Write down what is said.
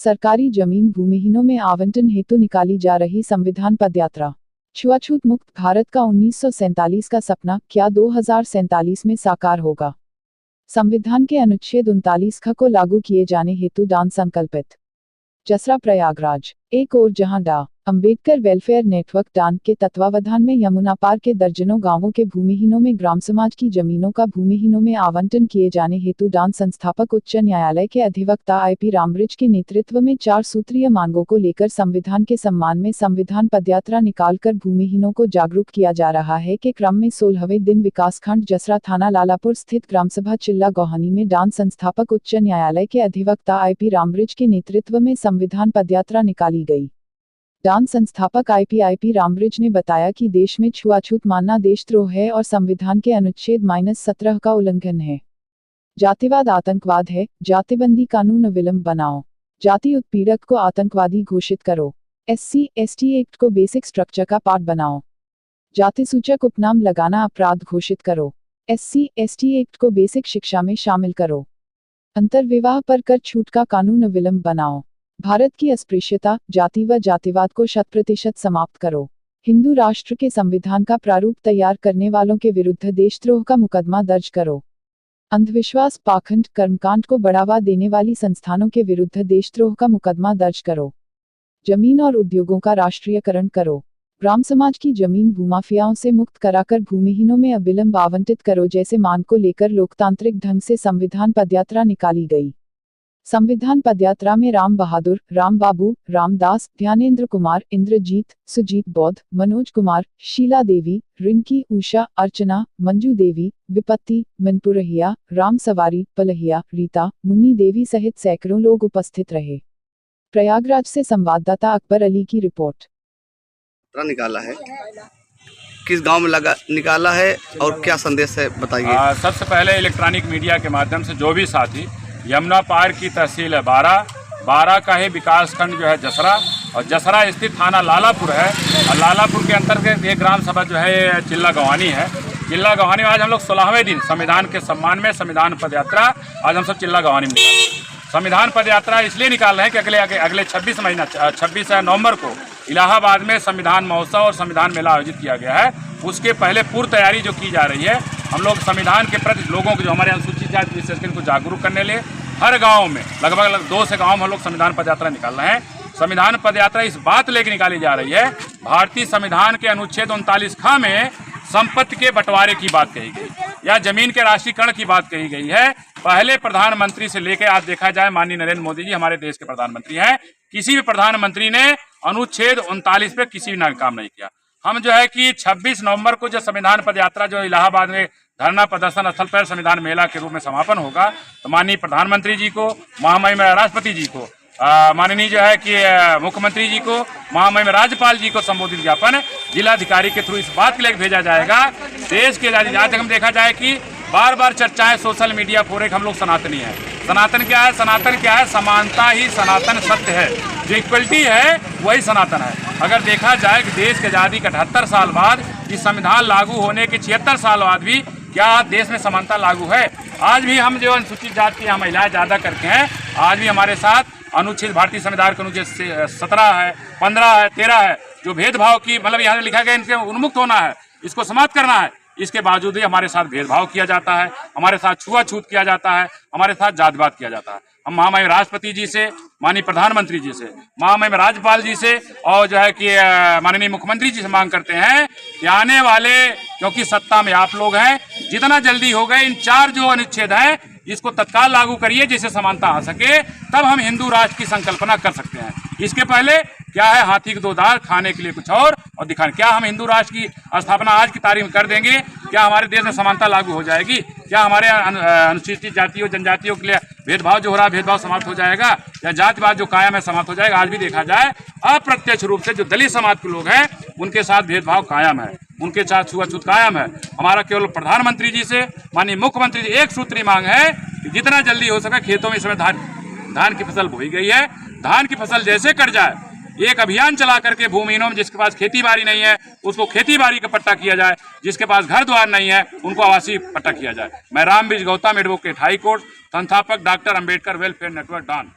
सरकारी जमीन भूमिहीनों में आवंटन हेतु निकाली जा रही संविधान पदयात्रा। छुआछूत मुक्त भारत का 1947 का सपना क्या 2047 में साकार होगा? संविधान के अनुच्छेद 39 ख को लागू किए जाने हेतु डान संकल्पित। जसरा प्रयागराज। एक ओर जहां डा. अंबेडकर वेलफेयर नेटवर्क डान के तत्वावधान में यमुना पार के दर्जनों गांवों के भूमिहीनों में ग्राम समाज की जमीनों का भूमिहीनों में आवंटन किए जाने हेतु डान संस्थापक उच्च न्यायालय के अधिवक्ता IP रामबृज के नेतृत्व में 4 सूत्रीय मांगों को लेकर संविधान के सम्मान में संविधान पदयात्रा निकालकर भूमिहीनों को जागरूक किया जा रहा है के क्रम में 16वें दिन विकासखंड जसरा थाना लालापुर स्थित ग्रामसभा चिल्ला गौहनी में डान संस्थापक उच्च न्यायालय के अधिवक्ता IP रामबृज के नेतृत्व में संविधान पदयात्रा निकाली गई। डान संस्थापक IP रामबृज ने बताया कि देश में छुआछूत मानना देशद्रोह है और संविधान के अनुच्छेद -17 का उल्लंघन है। जातिवाद आतंकवाद है, जातिबंदी कानून अविलंब बनाओ, जाति उत्पीड़क को आतंकवादी घोषित करो, SC/ST एक्ट को बेसिक स्ट्रक्चर का पार्ट बनाओ, जाति सूचक उपनाम लगाना अपराध घोषित करो, SC/ST एक्ट को बेसिक शिक्षा में शामिल करो, अंतर्विवाह पर कर छूट का कानून अविलंब बनाओ, भारत की अस्पृश्यता, जाति व जातिवाद को 100% समाप्त करो, हिंदू राष्ट्र के संविधान का प्रारूप तैयार करने वालों के विरुद्ध देशद्रोह का मुकदमा दर्ज करो, अंधविश्वास, पाखंड, कर्मकांड को बढ़ावा देने वाली संस्थानों के विरुद्ध देशद्रोह का मुकदमा दर्ज करो, जमीन और उद्योगों का राष्ट्रीयकरण करो, ग्राम समाज की जमीन भूमाफियाओं से मुक्त कराकर भूमिहीनों में अविलंब आवंटित करो जैसे मांग को लेकर लोकतांत्रिक ढंग से संविधान पदयात्रा निकाली गई। संविधान पदयात्रा में राम बहादुर, राम बाबू, रामदास, ध्यानेंद्र कुमार, इंद्रजीत, सुजीत बौद्ध, मनोज कुमार, शीला देवी, रिंकी, उषा, अर्चना, मंजू देवी, विपत्ति, मनपुरहिया, राम सवारी, पलहिया, रीता, मुन्नी देवी सहित सैकड़ों लोग उपस्थित रहे। प्रयागराज से संवाददाता अकबर अली की रिपोर्ट। निकाला है, किस गांव में निकाला है और क्या संदेश है बताइए। सबसे पहले इलेक्ट्रॉनिक मीडिया के माध्यम से जो भी साथी यमुना पार की तहसील है 12 का ही विकासखंड जो है जसरा, और जसरा स्थित थाना लालापुर है, और लालापुर के अंतर्गत एक ग्राम सभा जो है चिल्ला गौहानी है। चिल्ला गौहानी में आज हम लोग 16वें दिन संविधान के सम्मान में संविधान पदयात्रा आज हम सब चिल्ला गौहानी में निकाल रहे हैं। संविधान पदयात्रा इसलिए निकाल रहे हैं कि अगले 26 नवंबर को इलाहाबाद में संविधान महोत्सव और संविधान मेला आयोजित किया गया है। उसके पहले पूर्व तैयारी जो की जा रही है, हम लोग संविधान के प्रति लोगों को, जो हमारे अनुसूचित जाति विशेषकर को जागरूक करने लिए हर गांव में लगभग 2 से गांव में हम लोग संविधान पदयात्रा निकाल रहे हैं। संविधान पदयात्रा इस बात लेकर निकाली जा रही है, भारतीय संविधान के अनुच्छेद 39 ख में संपत्ति के बंटवारे की बात कही गई या जमीन के राष्ट्रीयकरण की बात कही गई है। पहले प्रधानमंत्री से लेकर आज देखा जाए माननीय नरेंद्र मोदी जी हमारे देश के प्रधानमंत्री हैं, किसी भी प्रधानमंत्री ने अनुच्छेद 39 पे किसी भी काम नहीं किया। हम जो है कि 26 नवंबर को जो संविधान पदयात्रा जो इलाहाबाद में धरना प्रदर्शन स्थल पर संविधान मेला के रूप में समापन होगा, तो माननीय प्रधानमंत्री जी को, महामहिम राष्ट्रपति जी को, माननीय जो है कि मुख्यमंत्री जी को, महामहिम राज्यपाल जी को संबोधित ज्ञापन जिलाधिकारी के थ्रू इस बात के लिए भेजा जाएगा। देश के आज तक हम देखा जाए कि बार बार चर्चाएं सोशल मीडिया फोरे हम लोग सनातनी है। सनातन क्या है? सनातन क्या है? समानता ही सनातन सत्य है, जो इक्वलिटी है वही सनातन है। अगर देखा जाए कि देश की आज़ादी के 78 साल बाद, इस संविधान लागू होने के 76 साल बाद भी क्या देश में समानता लागू है? आज भी हम जो अनुसूचित जाति की महिलाएं ज़्यादा करके हैं, आज भी हमारे साथ अनुच्छेद भारतीय संविधान के अनुच्छेद 17 है, 15 है, 13 है, जो भेदभाव की मतलब यहाँ लिखा गया इनसे उन्मुक्त होना है, इसको समाप्त करना है। इसके बावजूद ही हमारे साथ भेदभाव किया जाता है, हमारे साथ छुआछूत किया जाता है, हमारे साथ जातिवाद किया जाता है। हम महामहिम राष्ट्रपति जी से, माननीय प्रधानमंत्री जी से, महामहिम राज्यपाल जी से और जो है कि माननीय मुख्यमंत्री जी से मांग करते हैं कि आने वाले, क्योंकि सत्ता में आप लोग हैं, जितना जल्दी हो गए इन 4 जो अनुच्छेद हैं इसको तत्काल लागू करिए जिससे समानता आ सके, तब हम हिंदू राष्ट्र की संकल्पना कर सकते हैं। इसके पहले क्या है, हाथी के 2 दांत, खाने के लिए कुछ और दिखाने। क्या हम हिंदू राष्ट्र की स्थापना आज की तारीख में कर देंगे? क्या हमारे देश में समानता लागू हो जाएगी? क्या हमारे अनुसूचित जातियों जनजातियों के लिए भेदभाव जो हो रहा है भेदभाव समाप्त हो जाएगा? या जातिवाद जो कायम है समाप्त हो जाएगा? आज भी देखा जाए अप्रत्यक्ष रूप से जो दलित समाज के लोग हैं उनके साथ भेदभाव कायम है, उनके साथ छुआछूत कायम है। हमारा केवल प्रधानमंत्री जी से, माननीय मुख्यमंत्री जी एक सूत्री मांग है कि जितना जल्दी हो सके, खेतों में इस समय धान की फसल बोई गई है, धान की फसल जैसे कट जाए एक अभियान चला करके भूमिहीनों में जिसके पास खेती बाड़ी नहीं है उसको खेती बाड़ी का पट्टा किया जाए, जिसके पास घर द्वार नहीं है उनको आवासीय पट्टा किया जाए। मैं रामबृज गौतम, एडवोकेट, हाई कोर्ट, संस्थापक डॉक्टर अंबेडकर वेलफेयर नेटवर्क डान।